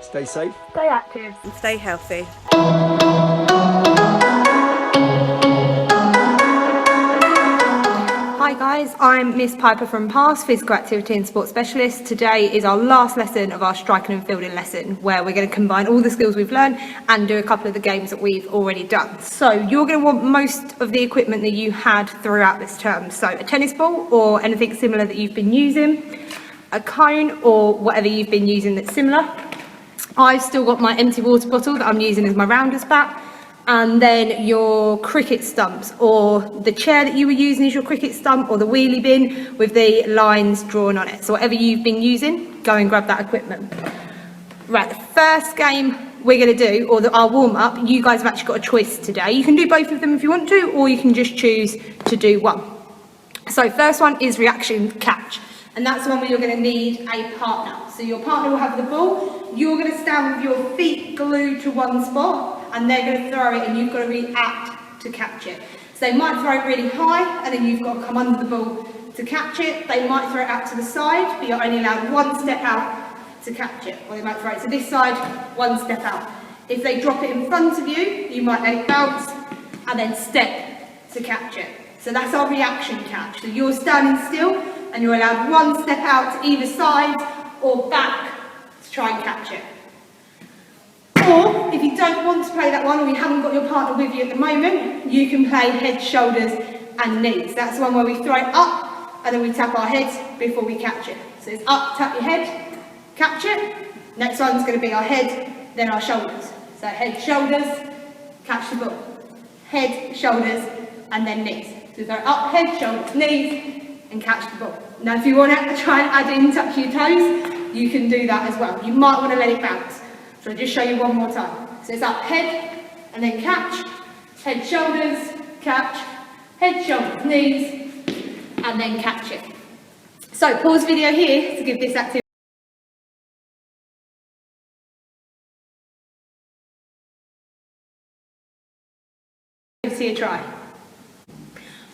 Stay safe. Stay active. And stay healthy. Hi guys, I'm Miss Piper from PASS, Physical Activity and Sports Specialist. Today is our last lesson of our striking and fielding lesson, where we're going to combine all the skills we've learned and do a couple of the games that we've already done. So you're going to want most of the equipment that you had throughout this term. So a tennis ball or anything similar that you've been using, a cone or whatever you've been using that's similar. I've still got my empty water bottle that I'm using as my rounders bat. And then your cricket stumps, or the chair that you were using as your cricket stump, or the wheelie bin with the lines drawn on it. So whatever you've been using, go and grab that equipment. Right, the first game we're going to do, or our warm-up, you guys have actually got a choice today. You can do both of them if you want to, or you can just choose to do one. So first one is reaction catch. And that's the one where you're going to need a partner. So your partner will have the ball, you're going to stand with your feet glued to one spot, and they're going to throw it and you've got to react to catch it. So they might throw it really high and then you've got to come under the ball to catch it. They might throw it out to the side, but you're only allowed one step out to catch it. Or they might throw it to this side, one step out. If they drop it in front of you, you might let it bounce and then step to catch it. So that's our reaction catch. So you're standing still and you're allowed one step out to either side or back to try and catch it. Or, if you don't want to play that one, or you haven't got your partner with you at the moment, you can play head, shoulders and knees. That's the one where we throw it up and then we tap our heads before we catch it. So it's up, tap your head, catch it. Next one's going to be our head, then our shoulders. So head, shoulders, catch the ball. Head, shoulders and then knees. So throw up, head, shoulders, knees and catch the ball. Now if you want to try and add in touch your toes, you can do that as well. You might want to let it bounce. So I'll just show you one more time. So it's up, head, and then catch, head, shoulders, catch, head, shoulders, knees, and then catch it. So pause video here to give this activity a try.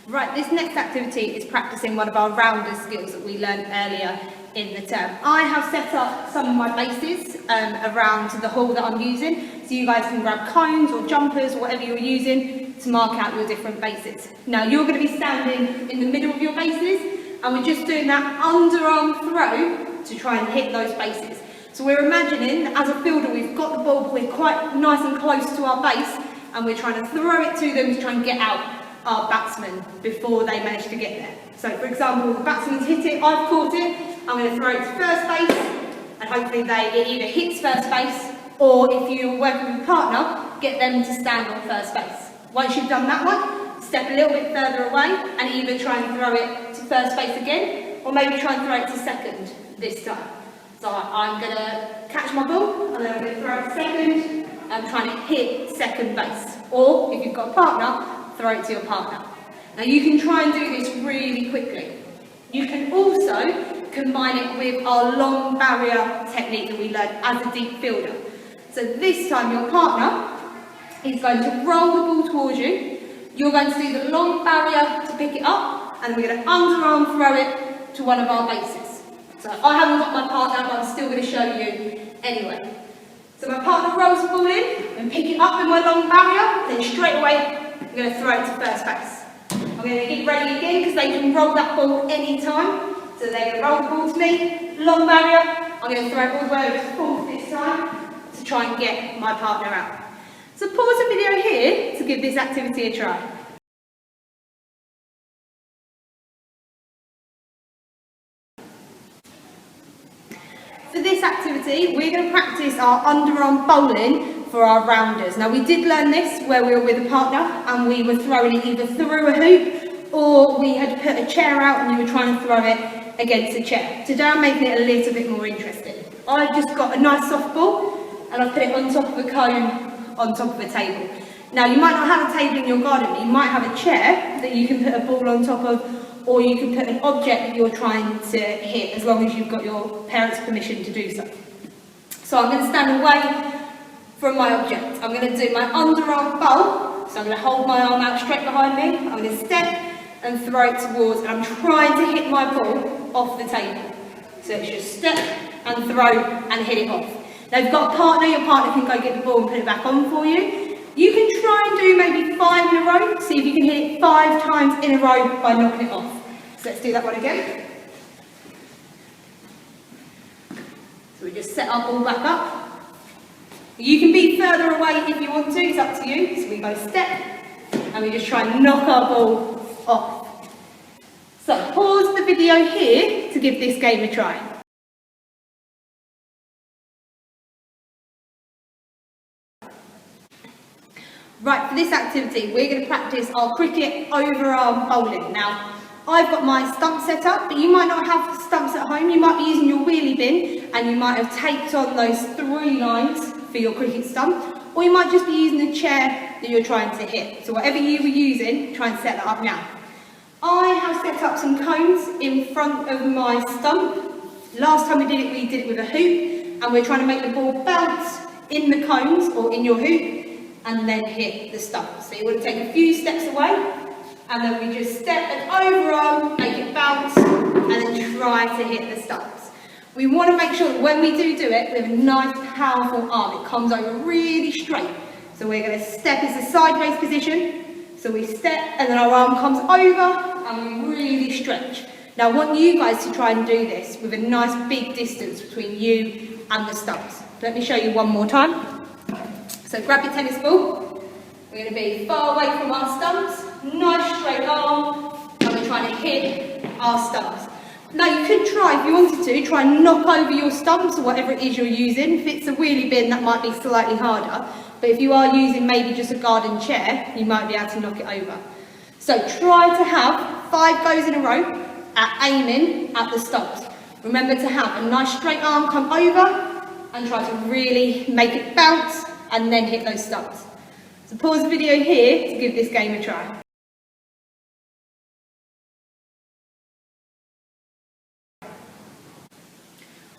Right, this next activity is practicing one of our rounder skills that we learned earlier in the term. I have set up some of my bases around the hall that I'm using, so you guys can grab cones or jumpers or whatever you're using to mark out your different bases. Now you're going to be standing in the middle of your bases and we're just doing that underarm throw to try and hit those bases. So we're imagining as a fielder we've got the ball but we're quite nice and close to our base and we're trying to throw it to them to try and get out our batsmen before they manage to get there. So for example, the batsman's hit it, I've caught it, I'm going to throw it to first base and hopefully it either hits first base or if you're working with a partner, get them to stand on first base. Once you've done that one, step a little bit further away and either try and throw it to first base again or maybe try and throw it to second this time. So I'm going to catch my ball and then I'm going to throw it to second and trying to hit second base. Or if you've got a partner, throw it to your partner. Now you can try and do this really quickly. You can also combine it with our long barrier technique that we learned as a deep fielder. So this time your partner is going to roll the ball towards you. You're going to do the long barrier to pick it up and we're going to underarm throw it to one of our bases. So I haven't got my partner but I'm still going to show you anyway. So my partner rolls the ball in and pick it up with my long barrier, then straight away I'm going to throw it to first base. I'm going to get ready again because they can roll that ball any time. So they're going to roll the ball to me, long barrier. I'm going to throw it all the way over to fourth this time to try and get my partner out. So pause the video here to give this activity a try. For this activity, we're going to practice our underarm bowling for our rounders. Now we did learn this where we were with a partner and we were throwing it either through a hoop or we had put a chair out and you were trying to throw it against a chair. Today I'm making it a little bit more interesting. I've just got a nice soft ball and I've put it on top of a cone on top of a table. Now you might not have a table in your garden, but you might have a chair that you can put a ball on top of, or you can put an object that you're trying to hit as long as you've got your parents' permission to do so. So I'm going to stand away from my object. I'm going to do my underarm bowl. So I'm going to hold my arm out straight behind me. I'm going to step and throw it towards, and I'm trying to hit my ball off the table. So it's just step and throw and hit it off. Now if you've got a partner, your partner can go get the ball and put it back on for you. You can try and do maybe 5 in a row, see if you can hit it 5 times in a row by knocking it off. So let's do that one again. So we just set our ball back up. You can be further away if you want to, it's up to you. So we go step, and we just try and knock our ball off. So pause the video here to give this game a try. Right, for this activity, we're going to practice our cricket overarm bowling. Now, I've got my stump set up, but you might not have stumps at home. You might be using your wheelie bin, and you might have taped on those 3 lines for your cricket stump, or you might just be using the chair that you're trying to hit. So whatever you were using, try and set that up now. I have set up some cones in front of my stump. Last time we did it with a hoop, and we're trying to make the ball bounce in the cones or in your hoop, and then hit the stump. So you want to take a few steps away, and then we just step and overarm, make it bounce, and then try to hit the stumps. We want to make sure that when we do it, we have a nice powerful arm. It comes over really straight. So we're going to step as a sideways position. So we step, and then our arm comes over, and we really stretch. Now I want you guys to try and do this with a nice big distance between you and the stumps. Let me show you one more time. So grab your tennis ball, we're going to be far away from our stumps, nice straight arm, and we're trying to hit our stumps. Now you could try, if you wanted to, try and knock over your stumps or whatever it is you're using. If it's a wheelie bin, that might be slightly harder, but if you are using maybe just a garden chair, you might be able to knock it over. So try to have 5 goes in a row at aiming at the stumps. Remember to have a nice straight arm come over and try to really make it bounce and then hit those stumps. So pause the video here to give this game a try.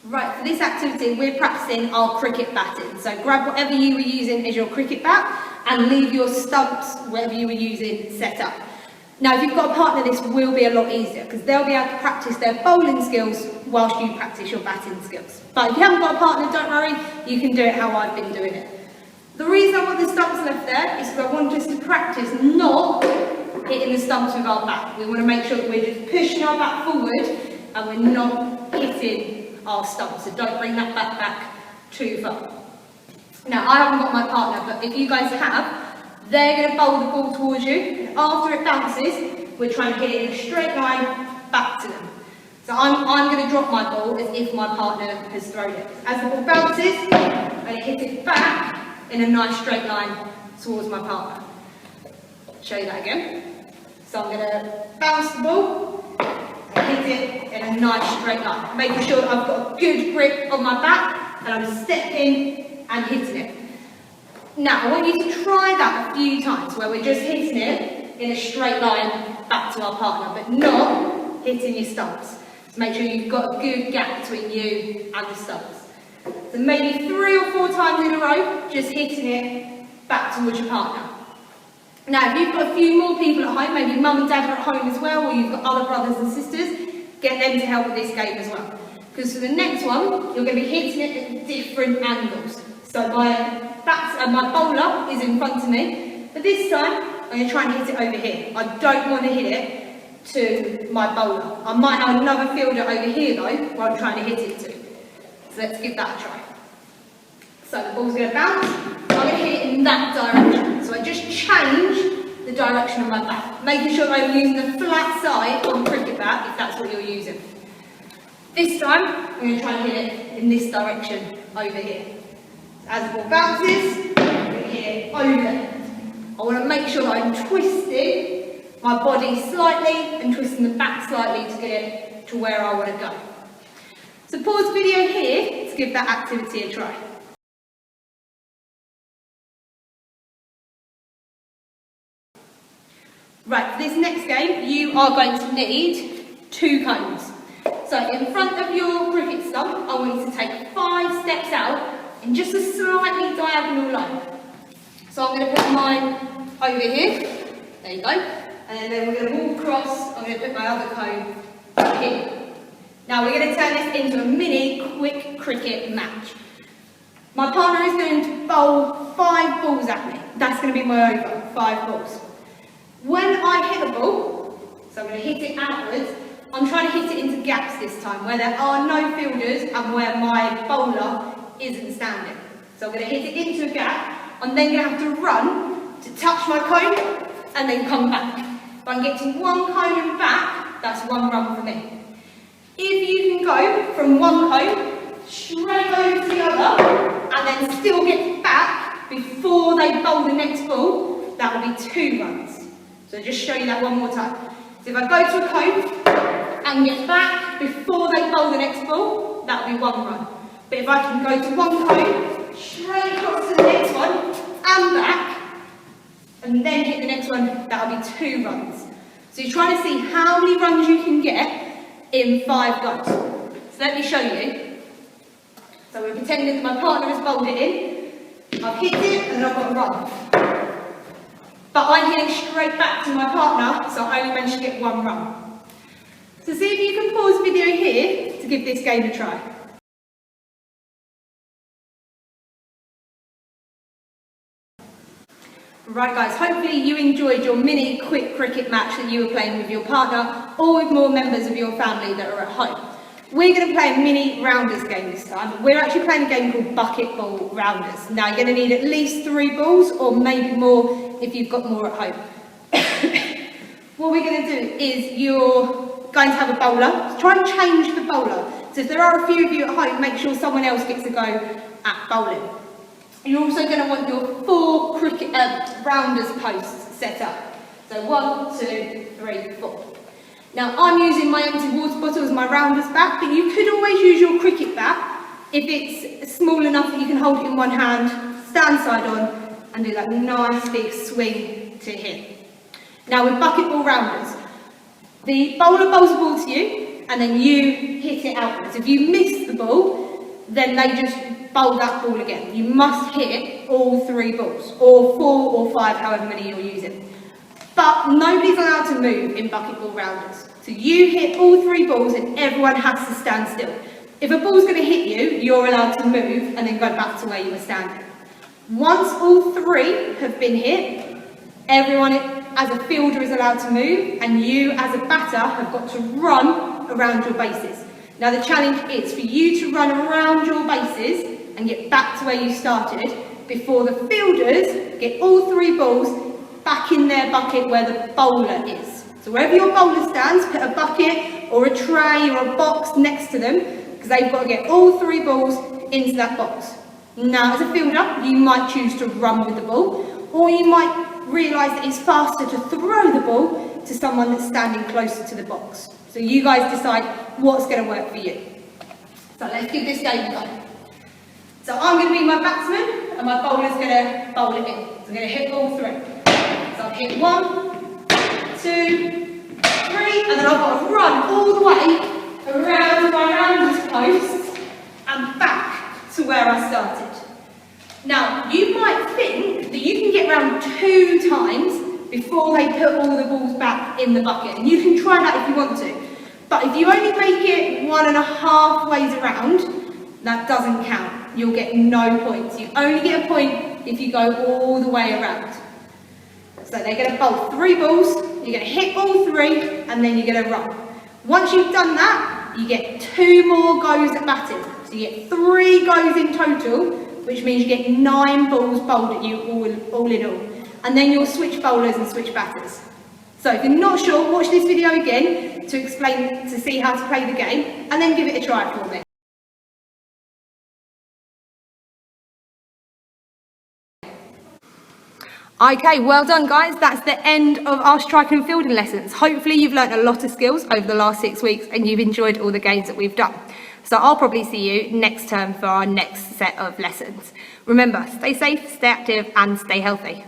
Right, for this activity we're practicing our cricket batting. So grab whatever you were using as your cricket bat and leave your stumps, wherever you were using, set up. Now if you've got a partner, this will be a lot easier because they'll be able to practice their bowling skills whilst you practice your batting skills. But if you haven't got a partner, don't worry, you can do it how I've been doing it. The reason I want the stumps left there is because I want us to practice not hitting the stumps with our bat. We want to make sure that we're just pushing our bat forward and we're not hitting our stumps. So don't bring that bat back too far. Now I haven't got my partner, but if you guys have, they're going to bowl the ball towards you. And after it bounces, we're trying to hit it in a straight line back to them. So I'm going to drop my ball as if my partner has thrown it. As the ball bounces, I'm going to hit it back in a nice straight line towards my partner. Show you that again. So I'm going to bounce the ball and hit it in a nice straight line, making sure that I've got a good grip on my bat and I'm stepping and hitting it. Now I want you to try that a few times where we're just hitting it in a straight line back to our partner, but not hitting your stumps. So make sure you've got a good gap between you and the stumps. So maybe 3 or 4 times in a row, just hitting it back towards your partner. Now, if you've got a few more people at home, maybe mum and dad are at home as well, or you've got other brothers and sisters, get them to help with this game as well. Because for the next one, you're going to be hitting it at different angles. So my bowler is in front of me, but this time, I'm going to try and hit it over here. I don't want to hit it to my bowler. I might have another fielder over here though, where I'm trying to hit it to. So let's give that a try. So the ball's going to bounce, I'm going to hit it in that direction. So I just change the direction of my bat, making sure I'm using the flat side on the cricket bat, if that's what you're using. This time, I'm going to try and hit it in this direction over here. So as the ball bounces, I'm going to hit it over there. I want to make sure that I'm twisting my body slightly and twisting the bat slightly to get it to where I want to go. So pause the video here to give that activity a try. Right, for this next game, you are going to need 2 cones. So in front of your cricket stump, I want you to take 5 steps out in just a slightly diagonal line. So I'm going to put mine over here, there you go, and then we're going to walk across, I'm going to put my other cone here. Now we're going to turn this into a mini quick cricket match. My partner is going to bowl 5 balls at me. That's going to be my over, 5 balls. When I hit a ball, so I'm going to hit it outwards, I'm trying to hit it into gaps this time, where there are no fielders and where my bowler isn't standing. So I'm going to hit it into a gap. I'm then going to have to run to touch my cone and then come back. If I'm getting 1 cone and back, that's 1 run for me. If you can go from 1 cone straight over to the other and then still get back before they bowl the next ball, that will be 2 runs. So just show you that one more time. So if I go to a cone and get back before they bowl the next ball, that will be 1 run. But if I can go to 1 cone, straight across to the next one and back, and then hit the next one, that will be 2 runs. So you're trying to see how many runs you can get in 5 goes. So let me show you. So we're pretending that my partner has bowled it in. I've hit it and then I've got a run. But I'm hitting straight back to my partner, so I only managed to get 1 run. So see if you can pause the video here to give this game a try. Right guys, hopefully you enjoyed your mini quick cricket match that you were playing with your partner or with more members of your family that are at home. We're going to play a mini rounders game this time. We're actually playing a game called bucket ball rounders. Now you're going to need at least 3 balls or maybe more if you've got more at home. What we're going to do is you're going to have a bowler. Try and change the bowler. So if there are a few of you at home, make sure someone else gets a go at bowling. You're also going to want your 4 cricket rounders posts set up. So 1, 2, 3, 4. Now I'm using my empty water bottle as my rounders bat, but you could always use your cricket bat if it's small enough that you can hold it in one hand, stand side on, and do that nice big swing to hit. Now with bucket ball rounders, the bowler bowls the ball to you, and then you hit it outwards. If you miss the ball, then they just bowl that ball again. You must hit all 3 balls, or 4 or 5, however many you're using. But nobody's allowed to move in bucket ball rounders. So you hit all 3 balls and everyone has to stand still. If a ball's going to hit you, you're allowed to move and then go back to where you were standing. Once all 3 have been hit, everyone as a fielder is allowed to move, and you as a batter have got to run around your bases. Now the challenge is for you to run around your bases and get back to where you started before the fielders get all 3 balls back in their bucket where the bowler is. So wherever your bowler stands, put a bucket or a tray or a box next to them, because they've got to get all 3 balls into that box. Now as a fielder, you might choose to run with the ball, or you might realise that it's faster to throw the ball to someone that's standing closer to the box. So you guys decide what's going to work for you. So let's give this game a go. So I'm going to be my batsman and my bowler's going to bowl it in. So I'm going to hit all 3. So I'll hit 1, 2, 3, and then I've got to run all the way around my rounders post and back to where I started. Now you might think that you can get round 2 times before they put all the balls back in the bucket, and you can try that if you want to. But if you only make it 1.5 ways around, that doesn't count. You'll get no points. You only get a point if you go all the way around. So they're going to bowl 3 balls, you're going to hit all 3, and then you're going to run. Once you've done that, you get 2 more goes at batting. So you get 3 goes in total, which means you get 9 balls bowled at you all in all. And then you'll switch bowlers and switch batters. So if you're not sure, watch this video again to see how to play the game, and then give it a try for me. Okay, well done guys. That's the end of our striking and fielding lessons. Hopefully you've learnt a lot of skills over the last 6 weeks and you've enjoyed all the games that we've done. So I'll probably see you next term for our next set of lessons. Remember, stay safe, stay active and stay healthy.